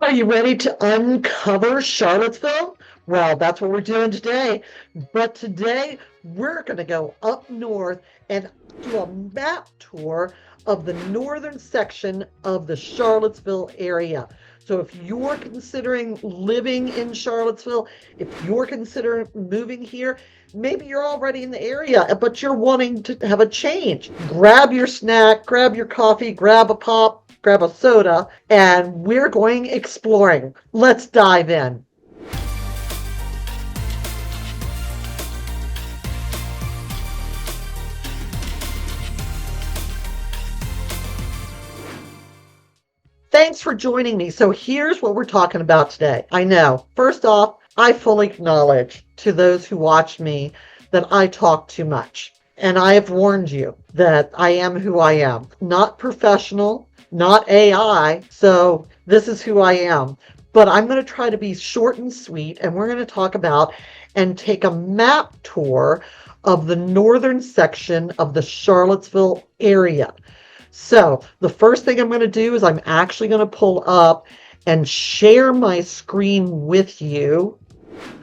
Are you ready to uncover Charlottesville? Well, that's what we're doing today. But today we're going to go up north and do a map tour of the northern section of the Charlottesville area. So if you're considering living in Charlottesville, if you're considering moving here, maybe you're already in the area, but you're wanting to have a change. Grab your snack, grab your coffee, grab a pop, grab a soda, and we're going exploring. Let's dive in. Thanks for joining me. So here's what we're talking about today. I know, first off, I fully acknowledge to those who watch me that I talk too much. And I have warned you that I am who I am. Not professional, not AI. So this is who I am. But I'm going to try to be short and sweet. And we're going to talk about and take a map tour of the northern section of the Charlottesville area. So the first thing I'm going to do is I'm actually going to pull up and share my screen with you.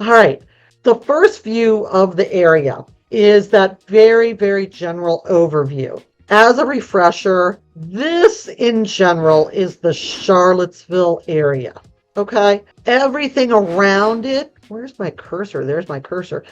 All right. The first view of the area is that very, very general overview. As a refresher, this in general is the Charlottesville area. Okay. Everything around it. Where's my cursor? There's my cursor.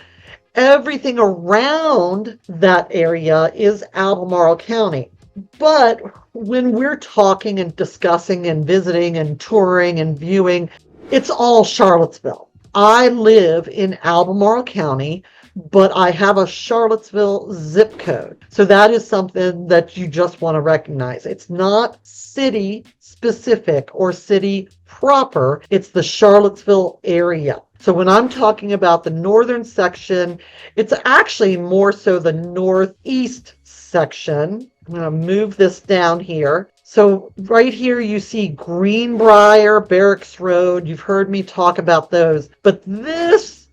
Everything around that area is Albemarle County. But when we're talking and discussing and visiting and touring and viewing, it's all Charlottesville. I live in Albemarle County, but I have a Charlottesville zip code. So that is something that you just want to recognize. It's not city specific or city proper. It's the Charlottesville area. So when I'm talking about the northern section, it's actually more so the northeast section. I'm going to move this down here. So right here you see Greenbrier, Barracks Road. You've heard me talk about those. But this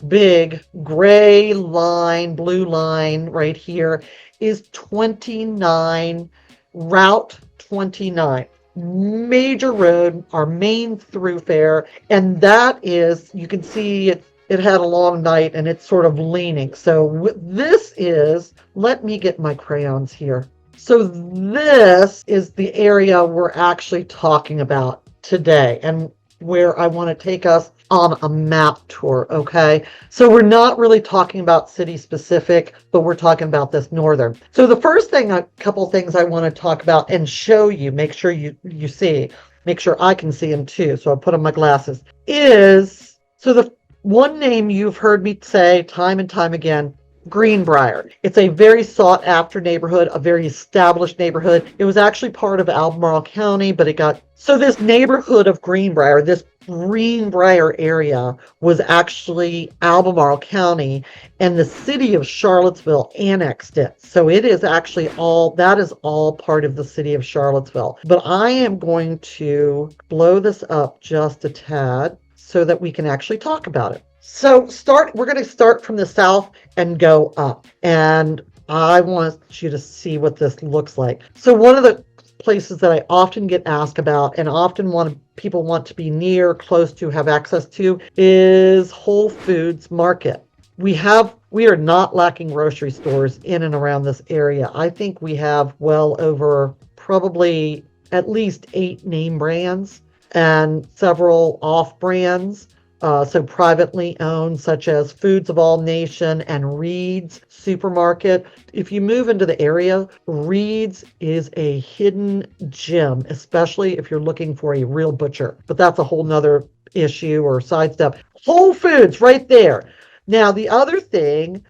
big gray line, blue line right here is 29, Route 29. Major road, our main thoroughfare. And that is, you can see it had a long night and it's sort of leaning. So this is, let me get my crayons here. So this is the area we're actually talking about today and where I want to take us on a map tour, okay? So we're not really talking about city specific, but we're talking about this northern. So the first thing, a couple things I want to talk about and show you, make sure you see, make sure I can see them too. So I'll put on my glasses, is, so the one name you've heard me say time and time again, Greenbrier. It's a very sought after neighborhood, a very established neighborhood. It was actually part of Albemarle County, but it got, so this neighborhood of Greenbrier, this Greenbrier area was actually Albemarle County, and the city of Charlottesville annexed it. So it is actually all, that is all part of the city of Charlottesville. But I am going to blow this up just a tad so that we can actually talk about it. So we're going to start from the south and go up. And I want you to see what this looks like. So one of the places that I often get asked about and often people want to be near, close to, have access to is Whole Foods Market. We are not lacking grocery stores in and around this area. I think we have well over probably at least 8 name brands and several off brands. So privately owned, such as Foods of All Nation and Reed's Supermarket. If you move into the area, Reed's is a hidden gem, especially if you're looking for a real butcher. But that's a whole nother issue or sidestep. Whole Foods right there. Now, the other thing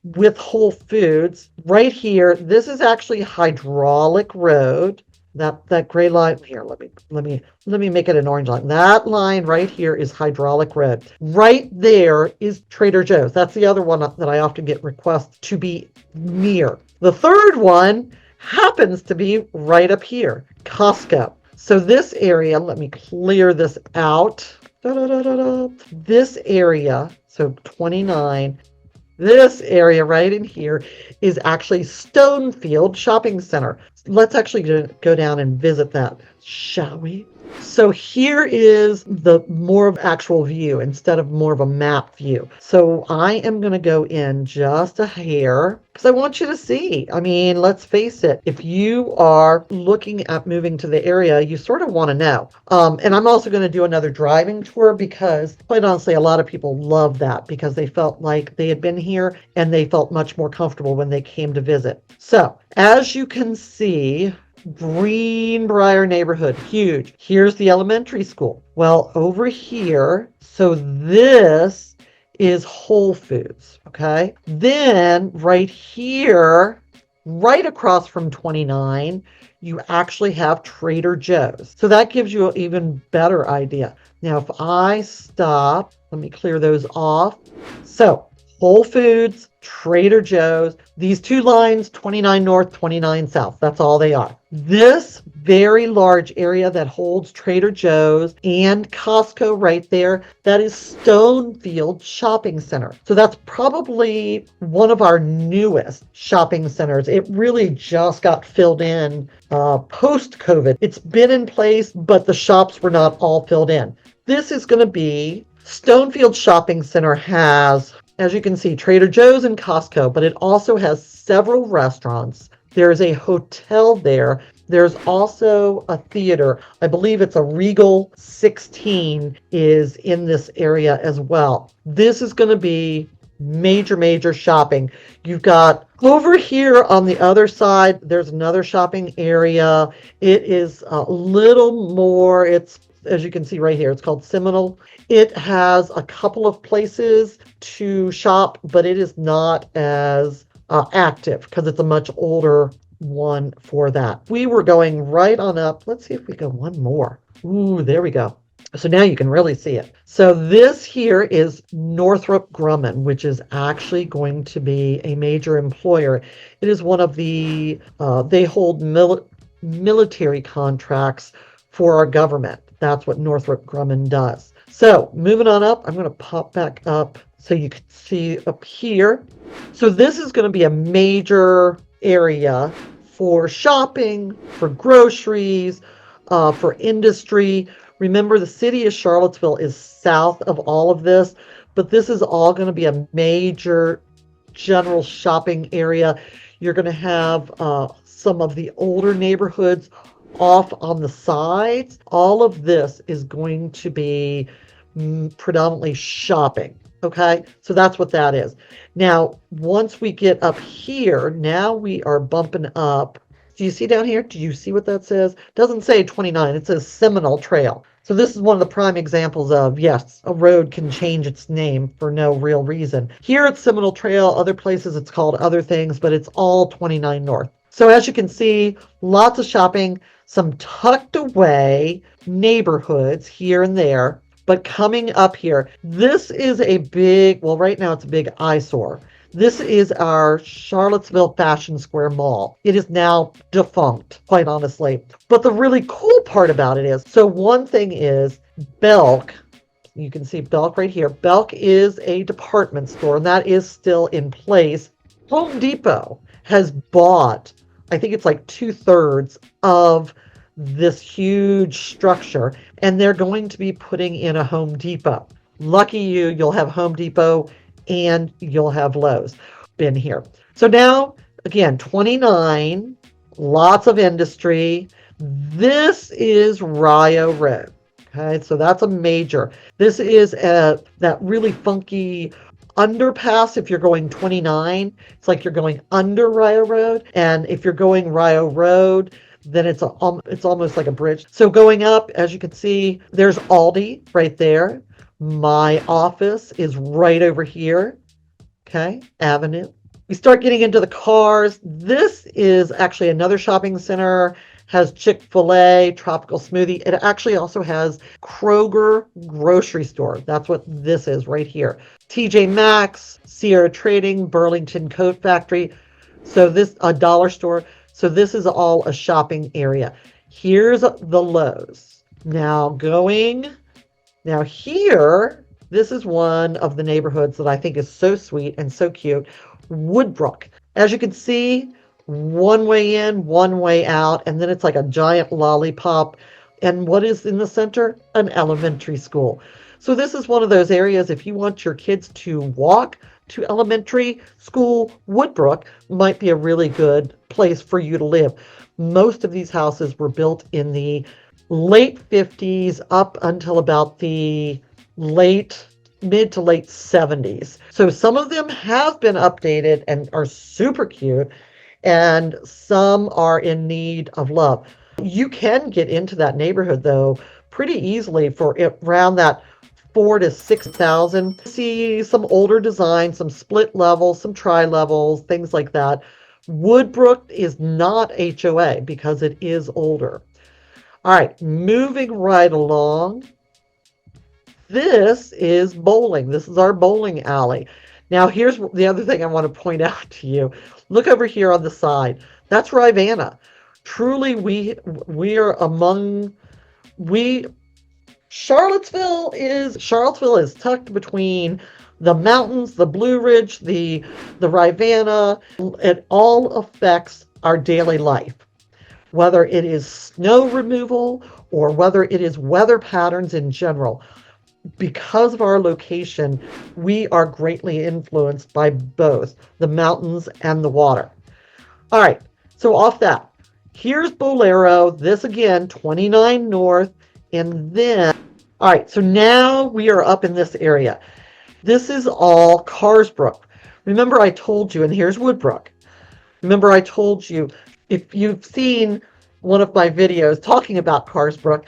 with Whole Foods right here, this is actually Hydraulic Road. That gray line here, let me make it an orange line. That line right here is Hydraulic Road. Right there is Trader Joe's. That's the other one that I often get requests to be near. The third one happens to be right up here, Costco. So this area, let me clear this out. This area, so 29, this area right in here is actually Stonefield Shopping Center. Let's actually go down and visit that, shall we? So here is the more of actual view instead of more of a map view. So I am going to go in just a hair because I want you to see. I mean, let's face it, if you are looking at moving to the area, you sort of want to know. And I'm also going to do another driving tour because, quite honestly, a lot of people love that because they felt like they had been here and they felt much more comfortable when they came to visit. So as you can see, Greenbrier neighborhood, huge. Here's the elementary school. Well, over here, so this is Whole Foods, okay? Then right here, right across from 29, you actually have Trader Joe's. So that gives you an even better idea. Now, if I stop, let me clear those off. So Whole Foods, Trader Joe's, these two lines, 29 North, 29 South, that's all they are. This very large area that holds Trader Joe's and Costco right there, that is Stonefield Shopping Center. So that's probably one of our newest shopping centers. It really just got filled in post-COVID. It's been in place, but the shops were not all filled in. This is going to be, Stonefield Shopping Center has, as you can see, Trader Joe's and Costco, but it also has several restaurants. There's a hotel there. There's also a theater. I believe it's a Regal 16 is in this area as well. This is going to be major shopping. You've got over here on the other side, there's another shopping area. It is a little more, it's, as you can see right here, it's called Seminole. It has a couple of places to shop, but it is not as active because it's a much older one for that. We were going right on up. Let's see if we go one more. Ooh, there we go. So now you can really see it. So this here is Northrop Grumman, which is actually going to be a major employer. It is one of the, they hold military contracts for our government. That's what Northrop Grumman does. So moving on up, I'm going to pop back up so you can see up here. So this is going to be a major area for shopping, for groceries, for industry. Remember, the city of Charlottesville is south of all of this, but this is all going to be a major general shopping area. You're going to have some of the older neighborhoods off on the sides. All of this is going to be predominantly shopping. Okay, so that's what that is. Now, once we get up here, now we are bumping up. Do you see down here? Do you see what that says? It doesn't say 29. It says Seminole Trail. So this is one of the prime examples of, yes, a road can change its name for no real reason. Here it's Seminole Trail. Other places it's called other things, but it's all 29 North. So as you can see, lots of shopping, some tucked away neighborhoods here and there. But coming up here, this is a big, well, right now it's a big eyesore. This is our Charlottesville Fashion Square Mall. It is now defunct, quite honestly. But the really cool part about it is, so one thing is Belk, you can see Belk right here. Belk is a department store, and that is still in place. Home Depot has bought, I think it's like 2/3 of this huge structure, and they're going to be putting in a Home Depot. Lucky you, you'll have Home Depot and you'll have Lowe's been here. So now, again, 29, lots of industry. This is Rio Road. Okay, so that's a major. This is that really funky underpass. If you're going 29, it's like you're going under Rio Road. And if you're going Rio Road, then it's almost like a bridge. So going up, as you can see, there's Aldi right there. My office is right over here. Okay, Avenue. We start getting into the cars. This is actually another shopping center, has Chick-fil-A, Tropical Smoothie. It actually also has Kroger grocery store. That's what this is right here. TJ Maxx, Sierra Trading, Burlington Coat Factory. So this, a dollar store. So this is all a shopping area. Here's the Lowe's. Now here, this is one of the neighborhoods that I think is so sweet and so cute. Woodbrook. As you can see, one way in, one way out, and then it's like a giant lollipop And what is in the center? An elementary school. So this is one of those areas, if you want your kids to walk to elementary school, Woodbrook might be a really good place for you to live. Most of these houses were built in the late 50s up until about the mid to late 70s. So some of them have been updated and are super cute, and some are in need of love. You can get into that neighborhood though pretty easily for around that 4 to 6,000. See some older designs, some split levels, some tri-levels, things like that. Woodbrook is not HOA because it is older. All right, moving right along. This is bowling. This is our bowling alley. Now, here's the other thing I want to point out to you. Look over here on the side. That's Rivanna. Truly, we are among Charlottesville is tucked between the mountains, the Blue Ridge, the Rivanna. It all affects our daily life, whether it is snow removal or whether it is weather patterns in general. Because of our location, we are greatly influenced by both the mountains and the water. All right, so off that, here's Bolero. This again, 29 North, and then, all right, so now we are up in this area. This is all Carsbrook. Remember I told you, and here's Woodbrook. Remember I told you, if you've seen one of my videos talking about Carsbrook,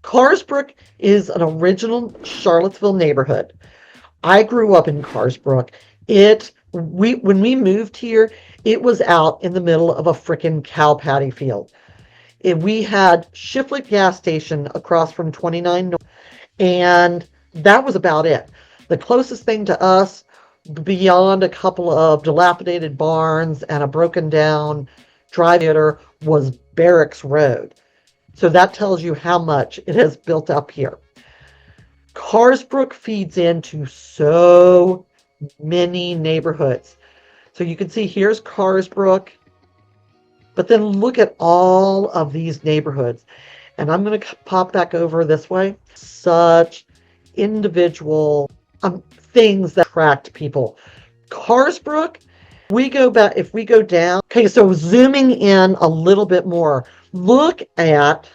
Carsbrook is an original Charlottesville neighborhood. I grew up in Carsbrook. When we moved here, it was out in the middle of a frickin' cow patty field. We had Shiflett gas station across from 29 North, and that was about it. The closest thing to us, beyond a couple of dilapidated barns and a broken down drive-in, was Barracks Road. So that tells you how much it has built up here. Carsbrook feeds into so many neighborhoods. So you can see here's Carsbrook, but then look at all of these neighborhoods. And I'm going to pop back over this way. Such individual things that attract people. Carsbrook, if we go down. Okay, so zooming in a little bit more. Look at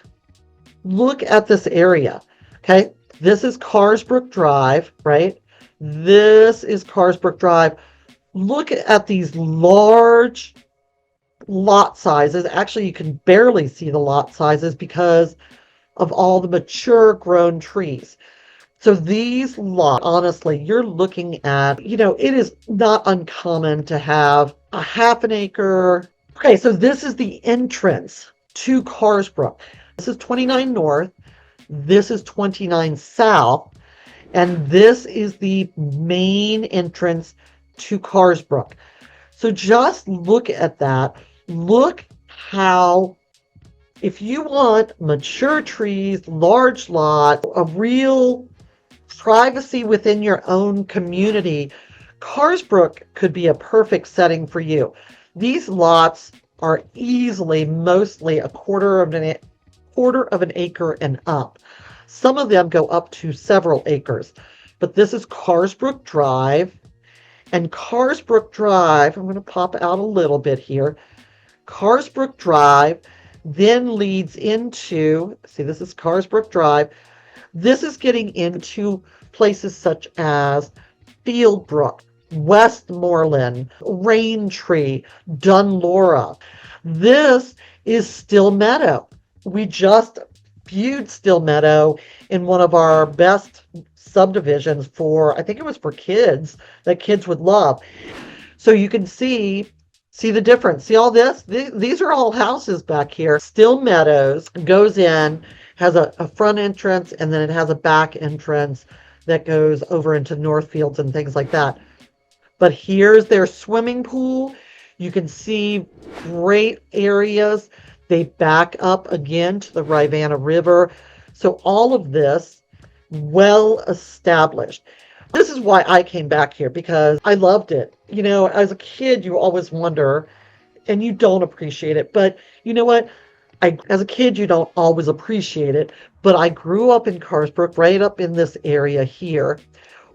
this area. Okay, this is Carsbrook Drive, right? This is Carsbrook Drive. Look at these large lot sizes. Actually, you can barely see the lot sizes because of all the mature grown trees. So these lots, honestly, you're looking at, it is not uncommon to have a half an acre. Okay, so this is the entrance to Carsbrook. This is 29 North, this is 29 South, and this is the main entrance to Carsbrook. So just look at that. Look how, if you want mature trees, large lots, a real privacy within your own community, Carsbrook could be a perfect setting for you. These lots are easily mostly a quarter of an acre and up. Some of them go up to several acres. But this is Carsbrook Drive. And Carsbrook Drive, I'm going to pop out a little bit here. Carsbrook Drive then leads into, see, this is Carsbrook Drive. This is getting into places such as Fieldbrook, Westmoreland, Raintree, Dunlora. This is Still Meadow. We just viewed Still Meadow in one of our best subdivisions I think it was for kids, that kids would love. So you can see the difference. See all this? These are all houses back here. Still Meadows goes in, has a front entrance, and then it has a back entrance that goes over into Northfields and things like that. But here's their swimming pool. You can see great areas. They back up again to the Rivanna River. So all of this, well established. This is why I came back here, because I loved it. As a kid, you always wonder, and you don't appreciate it. But you know what? As a kid, you don't always appreciate it, but I grew up in Carsbrook, right up in this area here.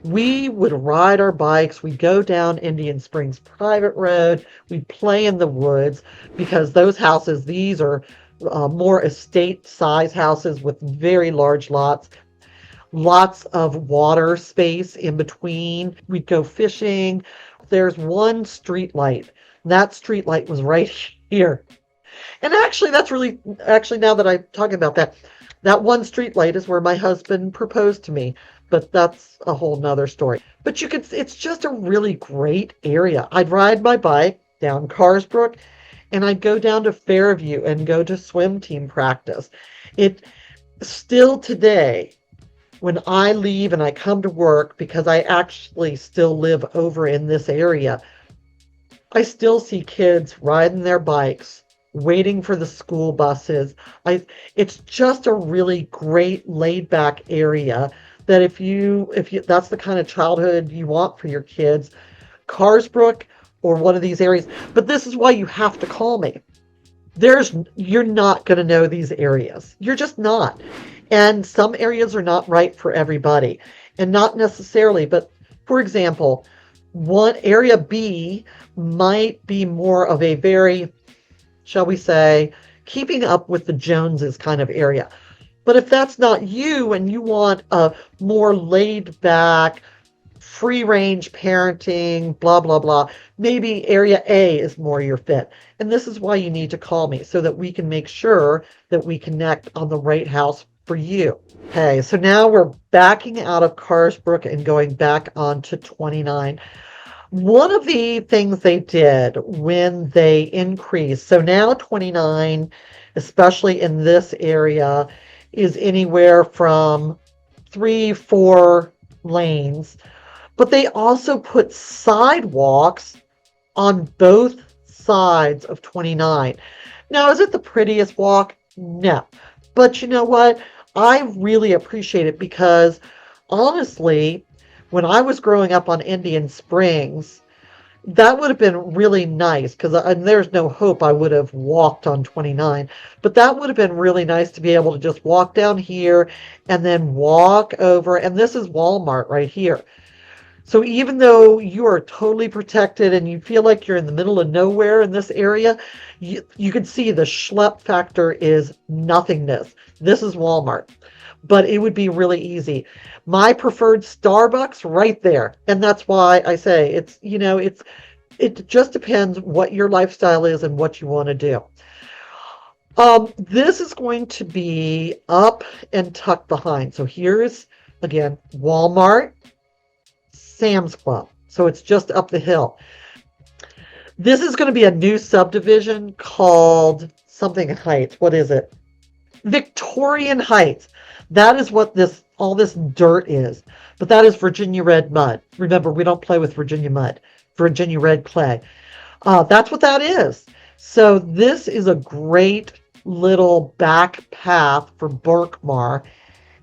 We would ride our bikes. We'd go down Indian Springs Private Road. We'd play in the woods because those houses, these are more estate size houses with very large lots, lots of water space in between. We'd go fishing. There's one street light. That street light was right here. And actually, now that I'm talking about that, that one street light is where my husband proposed to me, but that's a whole nother story. But it's just a really great area. I'd ride my bike down Carsbrook and I'd go down to Fairview and go to swim team practice. It still today, when I leave and I come to work, because I actually still live over in this area, I still see kids riding their bikes, waiting for the school buses. It's just a really great laid back area that if you that's the kind of childhood you want for your kids, Carsbrook or one of these areas. But this is why you have to call me. You're not going to know these areas. You're just not. And some areas are not right for everybody. And not necessarily, but for example, one area B might be more of a very, shall we say, keeping up with the Joneses kind of area. But if that's not you and you want a more laid back, free range parenting, blah, blah, blah, maybe area A is more your fit. And this is why you need to call me so that we can make sure that we connect on the right house for you. Okay, so now we're backing out of Carsbrook and going back onto 29. One of the things they did when they increased, so now 29, especially in this area, is anywhere from 3-4 lanes, but they also put sidewalks on both sides of 29. Now, is it the prettiest walk? No. But you know what? I really appreciate it because honestly, when I was growing up on Indian Springs, that would have been really nice because there's no hope I would have walked on 29, but that would have been really nice to be able to just walk down here and then walk over. And this is Walmart right here. So even though you are totally protected and you feel like you're in the middle of nowhere in this area, you can see the schlep factor is nothingness. This is Walmart, but it would be really easy. My preferred Starbucks right there. And that's why I say it just depends what your lifestyle is and what you want to do. This is going to be up and tucked behind. So here's, again, Walmart, Sam's Club. So it's just up the hill. This is going to be a new subdivision called something Heights. What is it? Victorian Heights. That is what all this dirt is. But that is Virginia red mud. Remember, we don't play with Virginia mud. Virginia red clay. That's what that is. So this is a great little back path for Berkmar.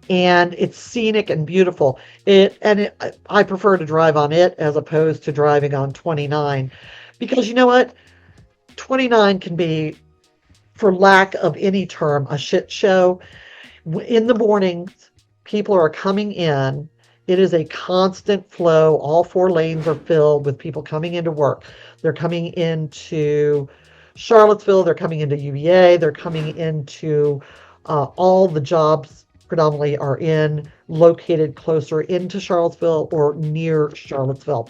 And it's scenic and beautiful. I prefer to drive on it as opposed to driving on 29. Because you know what? 29 can be, for lack of any term, a shit show. In the mornings, people are coming in. It is a constant flow. All 4 lanes are filled with people coming into work. They're coming into Charlottesville. They're coming into UVA. They're coming into all the jobs predominantly are located closer into Charlottesville or near Charlottesville.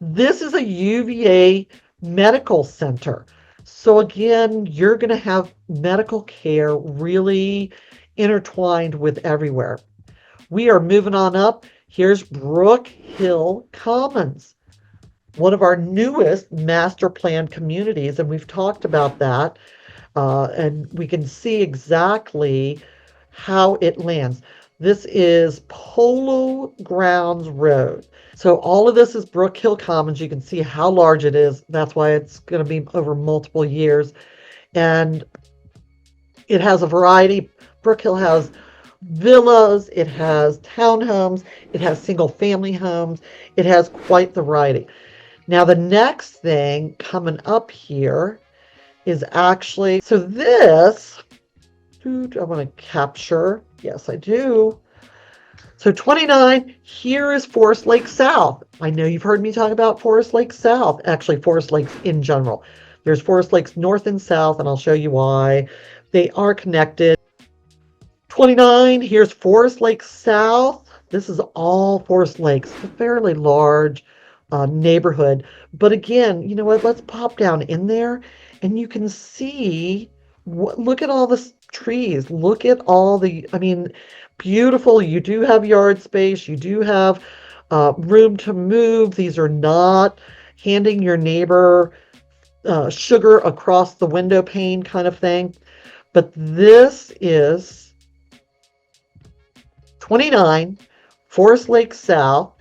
This is a UVA medical center. So again, you're going to have medical care really intertwined with everywhere. We are moving on up. Here's Brook Hill Commons, one of our newest master plan communities, and we've talked about that, and we can see exactly how it lands. This is Polo Grounds Road. So all of this is Brook Hill Commons. You can see how large it is. That's why it's going to be over multiple years. And it has a variety. Brook Hill has villas, it has townhomes, it has single family homes. It has quite the variety. Now the next thing coming up here is actually, so this I want to capture. Yes, I do. So 29, here is Forest Lake South. I know you've heard me talk about Forest Lake South, actually Forest Lakes in general. There's Forest Lakes North and South, and I'll show you why. They are connected. 29, here's Forest Lake South. This is all Forest Lakes. It's a fairly large neighborhood. But again, you know what? Let's pop down in there, and you can see, look at all the trees. Look at all the, I mean, beautiful. You do have yard space. You do have room to move. These are not handing your neighbor sugar across the window pane kind of thing. But this is 29, Forest Lake South,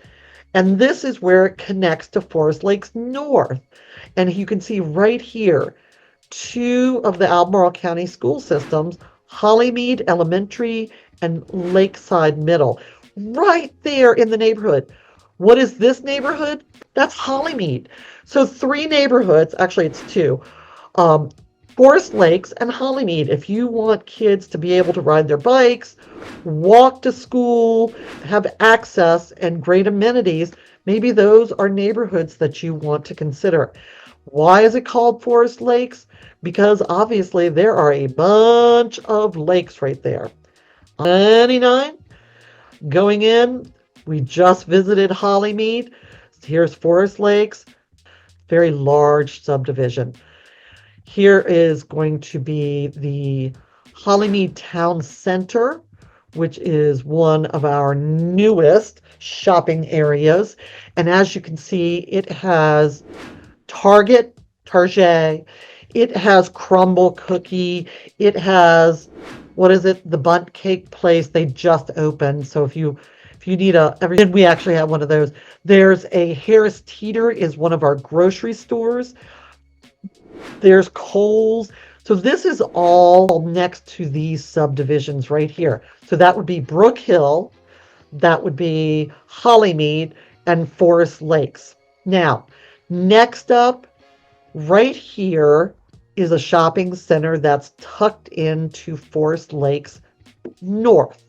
and this is where it connects to Forest Lakes North. And you can see right here, two of the Albemarle County school systems, Hollymead Elementary and Lakeside Middle, right there in the neighborhood. What is this neighborhood? That's Hollymead. So three neighborhoods, actually it's two, Forest Lakes and Hollymead. If you want kids to be able to ride their bikes, walk to school, have access and great amenities, maybe those are neighborhoods that you want to consider. Why is it called Forest Lakes? Because obviously there are a bunch of lakes right there. 99, going in, we just visited Hollymead. Here's Forest Lakes, very large subdivision. Here is going to be the Hollymead Town Center, which is one of our newest shopping areas. And as you can see, it has Target, it has Crumble Cookie, it has, what is it, the Bundt Cake Place. They just opened. So if you need and we actually have one of those. There's a Harris Teeter is one of our grocery stores. There's Kohl's. So this is all next to these subdivisions right here. So that would be Brook Hill, that would be Hollymead, and Forest Lakes. Now, next up, right here is a shopping center that's tucked into Forest Lakes North.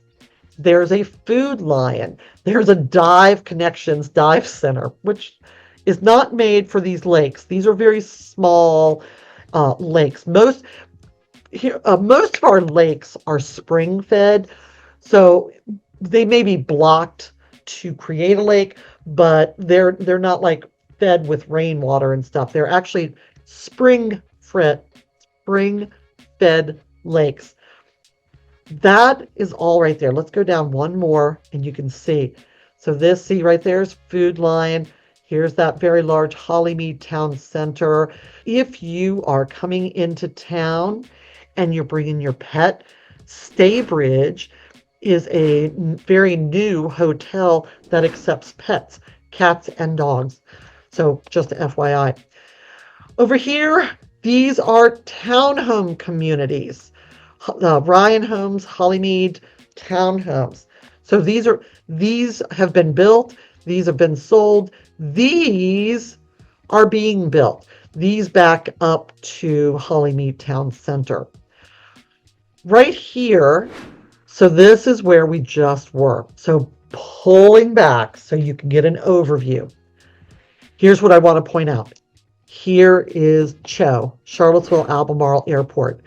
There's a Food Lion. There's a Dive Connections Dive Center, which is not made for these lakes. These are very small lakes. Most of our lakes are spring fed, so they may be blocked to create a lake, but they're not like fed with rainwater and stuff. They're actually spring fed lakes. That is all right there. Let's go down one more and you can see. So see right there is Food Lion. Here's that very large Hollymead Town Center. If you are coming into town and you're bringing your pet, Staybridge is a very new hotel that accepts pets, cats and dogs. So just FYI. Over here, these are townhome communities. Ryan Homes, Hollymead Townhomes. So these have been built. These have been sold. These are being built. These back up to Hollymead Town Center. Right here, so this is where we just were. So pulling back so you can get an overview. Here's what I want to point out. Here is CHO, Charlottesville Albemarle Airport.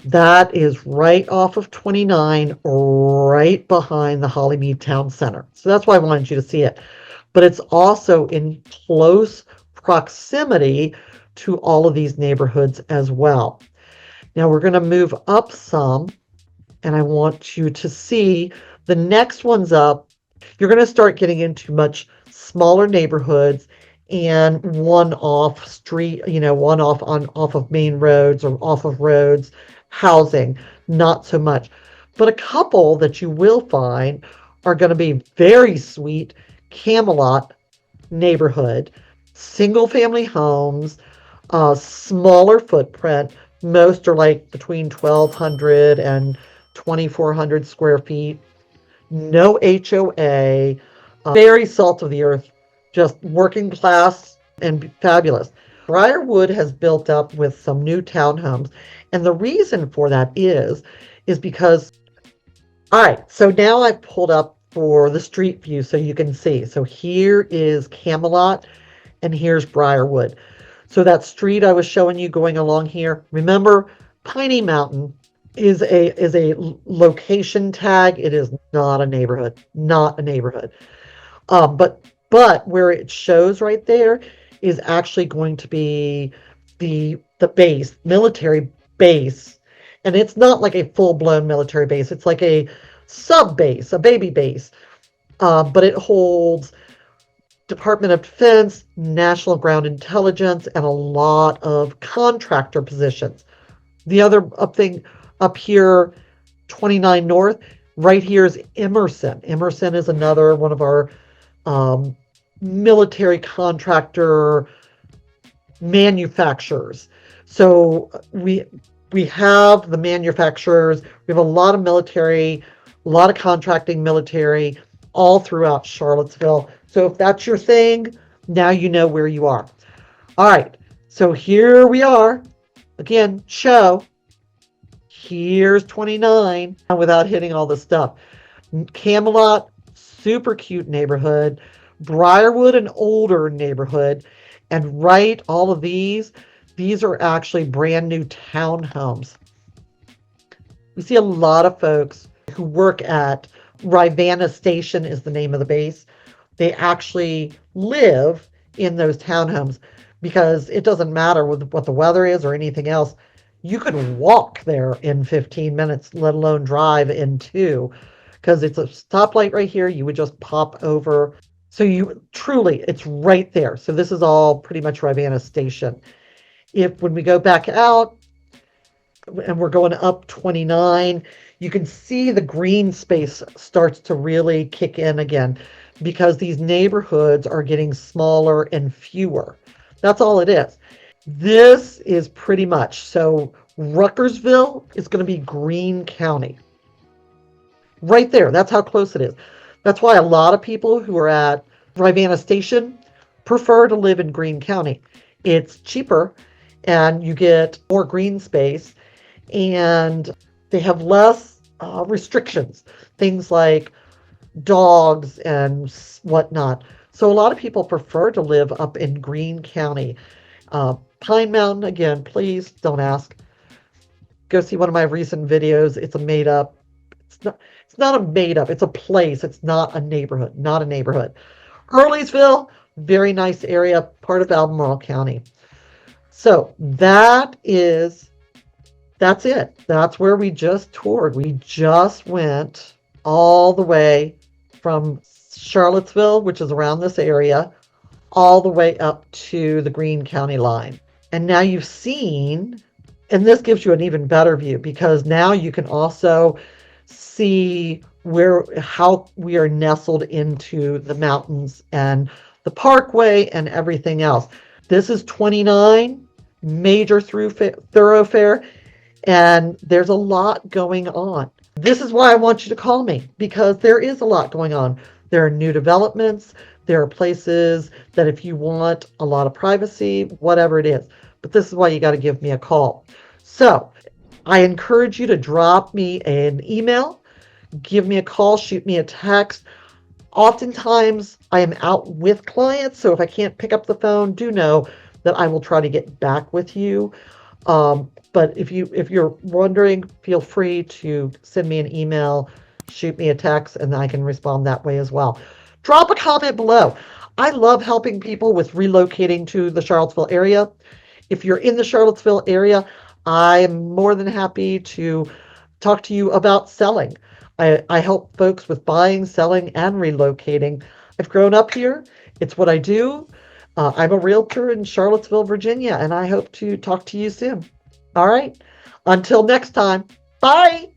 That is right off of 29, right behind the Hollymead Town Center. So that's why I wanted you to see it. But it's also in close proximity to all of these neighborhoods as well. Now we're going to move up some, and I want you to see the next one's up. You're going to start getting into much smaller neighborhoods and one-off of main roads or off of roads. Housing, not so much. But a couple that you will find are going to be very sweet Camelot neighborhood, single family homes, smaller footprint. Most are like between 1,200 and 2,400 square feet. No HOA, very salt of the earth, just working class and fabulous. Briarwood has built up with some new townhomes. And the reason for that is is because, all right, so now I've pulled up for the street view so you can see. So here is Camelot and here's Briarwood. So that street I was showing you going along here, remember, Piney Mountain is a location tag. It is not a neighborhood, not a neighborhood. But where it shows right there is actually going to be the base, military base. And it's not like a full-blown military base. It's like a sub base, a baby base. But it holds Department of Defense, National Ground Intelligence, and a lot of contractor positions. The other thing up here, 29 North, right here is Emerson. Emerson is another one of our military contractor manufacturers. So we have the manufacturers, we have a lot of military, a lot of contracting military all throughout Charlottesville. So if that's your thing, now you know where you are. All right, so here we are. Again, show. Here's 29 without hitting all the stuff. Camelot, super cute neighborhood. Briarwood, an older neighborhood. And right, all of these are actually brand new townhomes. We see a lot of folks who work at Rivanna Station is the name of the base. They actually live in those townhomes because it doesn't matter what the weather is or anything else. You could walk there in 15 minutes, let alone drive in 2, because it's a stoplight right here. You would just pop over. So it's right there. So this is all pretty much Rivanna Station. When we go back out and we're going up 29, you can see the green space starts to really kick in again because these neighborhoods are getting smaller and fewer. That's all it is. This is pretty much, so Ruckersville is going to be Greene County. Right there. That's how close it is. That's why a lot of people who are at Rivanna Station prefer to live in Greene County. It's cheaper and you get more green space and they have less restrictions, things like dogs and whatnot. So a lot of people prefer to live up in Greene County. Pine Mountain, again, please don't ask. Go see one of my recent videos. It's a made up. It's not a made up. It's a place. It's not a neighborhood. Not a neighborhood. Earlysville, very nice area, part of Albemarle County. So that's it. That's where we just toured. We just went all the way from Charlottesville, which is around this area, all the way up to the Greene County line. And now you've seen, and this gives you an even better view because now you can also see how we are nestled into the mountains and the parkway and everything else. This is 29, major thoroughfare, and there's a lot going on. This is why I want you to call me, because there is a lot going on. There are new developments. There are places that if you want a lot of privacy, whatever it is. But this is why you got to give me a call. So I encourage you to drop me an email, give me a call, shoot me a text. Oftentimes I am out with clients, so if I can't pick up the phone, do know that I will try to get back with you. But if you're wondering, feel free to send me an email, shoot me a text, and I can respond that way as well. Drop a comment below. I love helping people with relocating to the Charlottesville area. If you're in the Charlottesville area, I'm more than happy to talk to you about selling. I help folks with buying, selling, and relocating. I've grown up here. It's what I do. I'm a realtor in Charlottesville, Virginia, and I hope to talk to you soon. All right. Until next time. Bye.